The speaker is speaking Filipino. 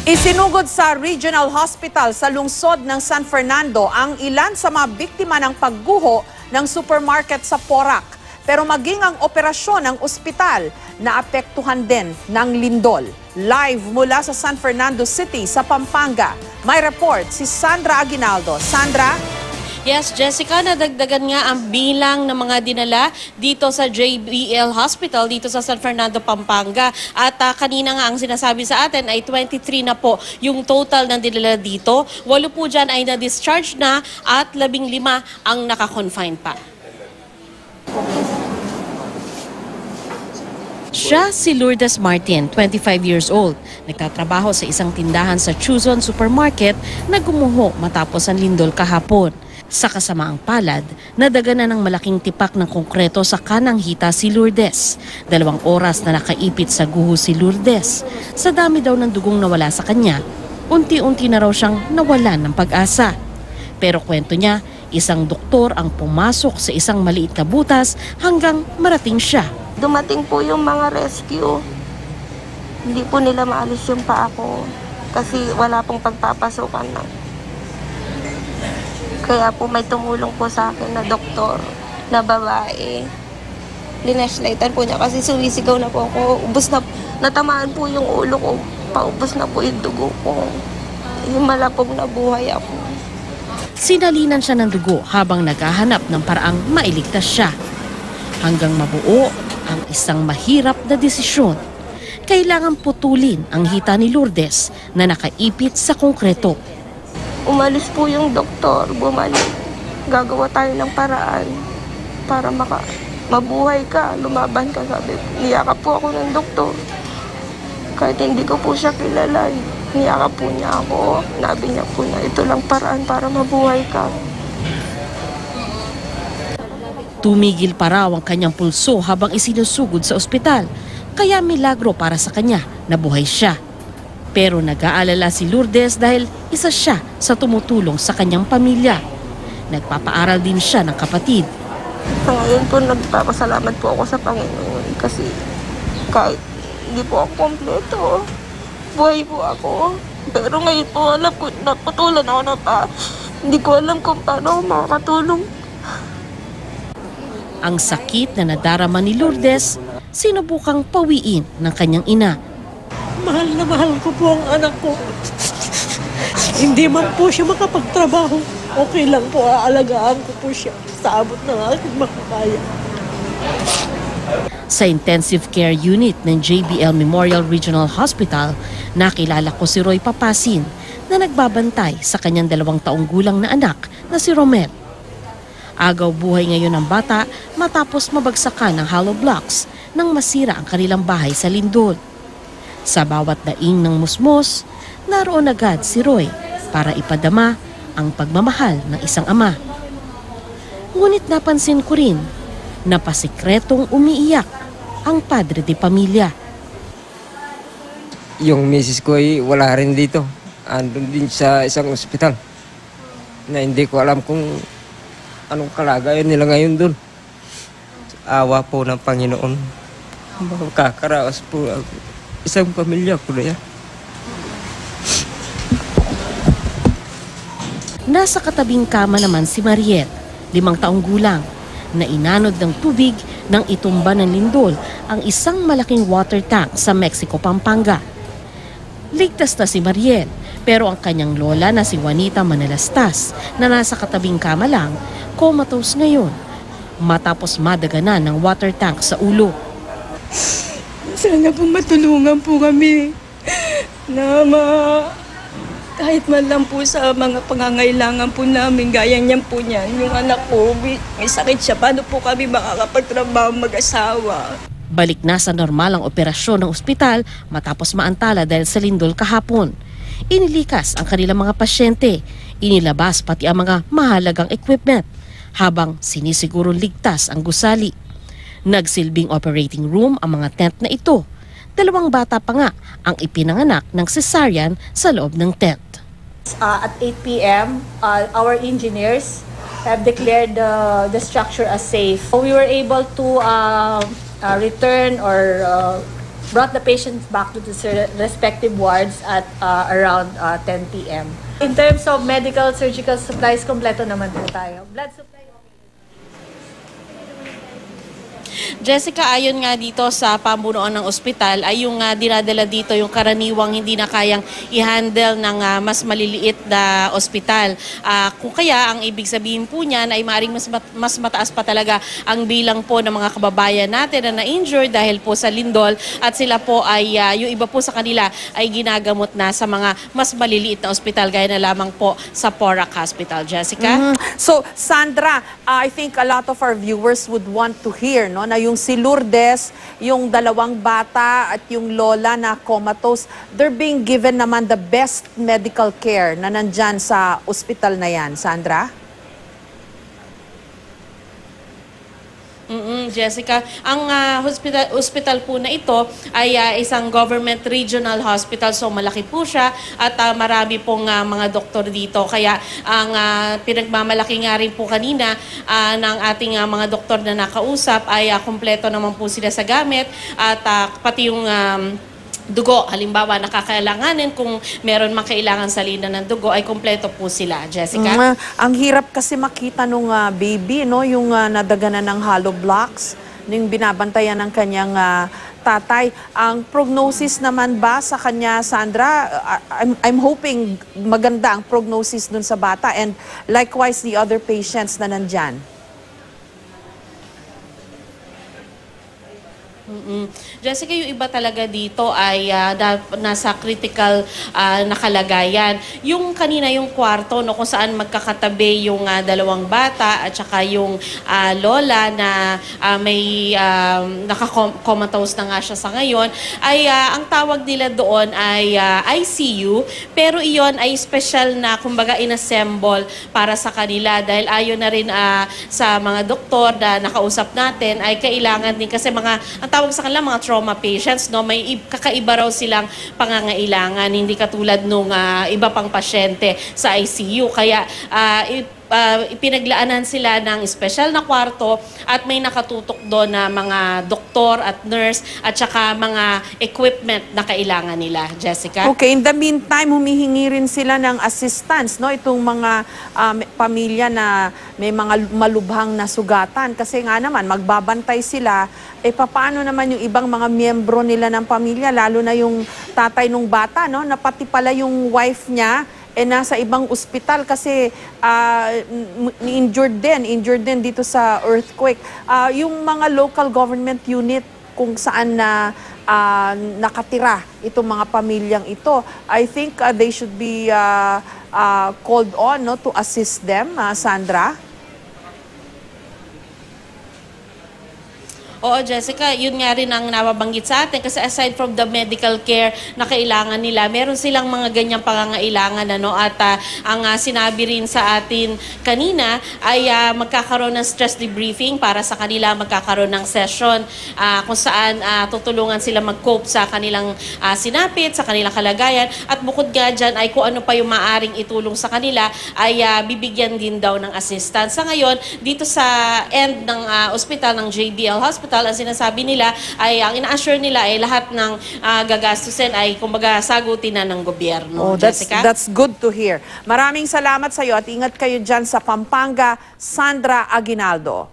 Isinugod sa Regional Hospital sa lungsod ng San Fernando ang ilan sa mga biktima ng pagguho ng supermarket sa Porac. Pero maging ang operasyon ng ospital naapektuhan din ng lindol. Live mula sa San Fernando City sa Pampanga. May report si Sandra Aguinaldo. Sandra? Yes, Jessica, nadagdagan nga ang bilang ng mga dinala dito sa JBL Hospital dito sa San Fernando, Pampanga. At kanina nga ang sinasabi sa atin ay 23 na po yung total ng dinala dito. 8 po dyan ay na-discharge na at 15 ang naka-confine pa. Siya si Lourdes Martin, 25 years old. Nagtatrabaho sa isang tindahan sa Chuzon Supermarket na gumuho matapos ang lindol kahapon. Sa kasamaang palad, nadaganan ng malaking tipak ng konkreto sa kanang hita si Lourdes. 2 oras na nakaipit sa guho si Lourdes. Sa dami daw ng dugong nawala sa kanya, unti-unti na raw siyang nawalan ng pag-asa. Pero kwento niya, isang doktor ang pumasok sa isang maliit na butas hanggang marating siya. Dumating po yung mga rescue. Hindi po nila maalis yung paa ko kasi wala pong pagpapasukan na. Kaya po may tumulong po sa akin na doktor na babae. Linashlightan po niya kasi sumisigaw na po ako. Ubos na, natamaan po yung ulo ko. Paubos na po yung dugo ko. Yung malapog na buhay ako. Sinalinan siya ng dugo habang naghahanap ng paraang mailigtas siya. Hanggang mabuo ang isang mahirap na desisyon. Kailangan putulin ang hita ni Lourdes na nakaipit sa konkreto. Umalis po yung doktor, bumalik. Gagawa tayo ng paraan para mabuhay ka, lumaban ka, sabi. Niyakap po ako ng doktor. Kahit hindi ko po siya kilala, niyakap po niya ako. Nabi niya po na ito lang paraan para mabuhay ka. Tumigil pa raw ang kanyang pulso habang isinusugod sa ospital. Kaya milagro para sa kanya na buhay siya. Pero nag-aalala si Lourdes dahil isa siya sa tumutulong sa kanyang pamilya. Nagpapaaral din siya ng kapatid. Sa ngayon po, nagpapasalamat po ako sa Panginoon kasi kahit hindi po ako kompleto, buhay po ako. Pero ngayon po, alam ko, naputulan ako na pa. Hindi ko alam kung paano makakatulong. Ang sakit na nadarama ni Lourdes, sinubukang pawiin ng kanyang ina. Mahal na mahal ko po ang anak ko. Hindi man po siya makapagtrabaho. Okay lang po, aalagaan ko po siya sa abot ng aking makakaya. Sa intensive care unit ng JBL Memorial Regional Hospital, nakilala ko si Roy Papasin na nagbabantay sa kanyang 2 taong gulang na anak na si Romel. Agaw buhay ngayon ng bata matapos mabagsakan ng hollow blocks nang masira ang kanilang bahay sa lindol. Sa bawat daing ng musmos, naroon agad si Roy para ipadama ang pagmamahal ng isang ama. Ngunit napansin ko rin na pasikretong umiiyak ang padre de pamilya. Yung misis ko ay wala rin dito. Andun din sa isang ospital na hindi ko alam kung anong kalagayan nila ngayon doon. Awa po ng Panginoon. Makakaraos po isang pamilya ko na yan. Nasa katabing kama naman si Mariel, 5 taong gulang, na inanod ng tubig nang itumba ng lindol ang isang malaking water tank sa Mexico, Pampanga. Ligtas na si Mariel, pero ang kanyang lola na si Juanita Manalastas na nasa katabing kama lang, comatose ngayon matapos madaganan ng water tank sa ulo. Sana po matulungan po kami na kahit man lang po sa mga pangangailangan po namin, gaya niyan po niyan. Yung anak ko, may sakit siya. Paano po kami makakapagtrabaho mag-asawa? Balik na sa normal ang operasyon ng ospital matapos maantala dahil sa lindol kahapon. Inilikas ang kanilang mga pasyente. Inilabas pati ang mga mahalagang equipment habang sinisigurong ligtas ang gusali. Nagsilbing operating room ang mga tent na ito. 2 bata pa nga ang ipinanganak ng cesarean sa loob ng tent. At 8 p.m., our engineers have declared the structure as safe. We were able to return or brought the patients back to their respective wards at around 10 p.m. In terms of medical surgical supplies, kompleto naman po tayo. Blood supply. Jessica, ayon nga dito sa pamunuan ng ospital ay yung dinadala dito yung karaniwang hindi na kayang i-handle ng mas maliliit na ospital. Kung kaya, ang ibig sabihin po niyan ay maaaring mas mataas pa talaga ang bilang po ng mga kababayan natin na na-injure dahil po sa lindol at sila po ay, yung iba po sa kanila ay ginagamot na sa mga mas maliliit na ospital gaya na lamang po sa Porac Hospital. Jessica? So, Sandra, I think a lot of our viewers would want to hear, no, na yung si Lourdes, yung 2 bata at yung lola na comatose, they're being given naman the best medical care na nandyan sa ospital na yan. Sandra? Jessica, ang hospital po na ito ay isang government regional hospital, so malaki po siya at marami pong mga doktor dito. Kaya ang pinagmamalaki nga rin po kanina ng ating mga doktor na nakausap ay kumpleto naman po sila sa gamit at pati yung dugo, halimbawa nakakailanganin kung meron mang kailangan sa linan ng dugo ay kumpleto po sila. Jessica? Ang hirap kasi makita nung baby, no, yung nadaganan ng hollow blocks, yung binabantayan ng kanyang tatay. Ang prognosis naman ba sa kanya, Sandra? I'm hoping maganda ang prognosis dun sa bata and likewise the other patients na nandyan. Jessica, yung iba talaga dito ay nasa critical na kalagayan. Yung kanina yung kwarto, no, kung saan magkakatabi yung 2 bata at saka yung lola na may nakakomatose na nga siya sa ngayon, ay ang tawag nila doon ay ICU, pero iyon ay special na kumbaga inassemble para sa kanila dahil ayon na rin sa mga doktor na nakausap natin ay kailangan din kasi ang tawag sa kanila mga trauma patients, no, may kakaiba raw silang pangangailangan, hindi katulad nung iba pang pasyente sa ICU. Kaya ipinaglaanan sila ng special na kwarto at may nakatutok doon na mga doktor at nurse at saka mga equipment na kailangan nila. Jessica? Okay, in the meantime, humihingi rin sila ng assistance, no? Itong mga pamilya na may mga malubhang na sugatan. Kasi nga naman, magbabantay sila, paano naman yung ibang mga miyembro nila ng pamilya, lalo na yung tatay nung bata, no? Na pati pala yung wife niya, nasa ibang ospital kasi injured din dito sa earthquake. Yung mga local government unit kung saan na nakatira itong mga pamilyang ito, I think they should be called on, no, to assist them, Sandra. Oo, Jessica, yun nga rin ang nababanggit sa atin kasi aside from the medical care na kailangan nila, meron silang mga ganyang pangangailangan, ano, at ang sinabi rin sa atin kanina ay magkakaroon ng stress debriefing para sa kanila, magkakaroon ng session kung saan tutulungan sila mag-cope sa kanilang sinapit, sa kanilang kalagayan at bukod nga dyan ay kung ano pa yung maaring itulong sa kanila ay bibigyan din daw ng assistance. Sa ngayon, dito sa end ng ospital ng JBL Hospital, ang sinasabi nila ay ang ina-assure nila ay lahat ng gagastusin ay kumbaga sagutin na ng gobyerno. Jessica? That's good to hear. Maraming salamat sa iyo at ingat kayo dyan sa Pampanga, Sandra Aguinaldo.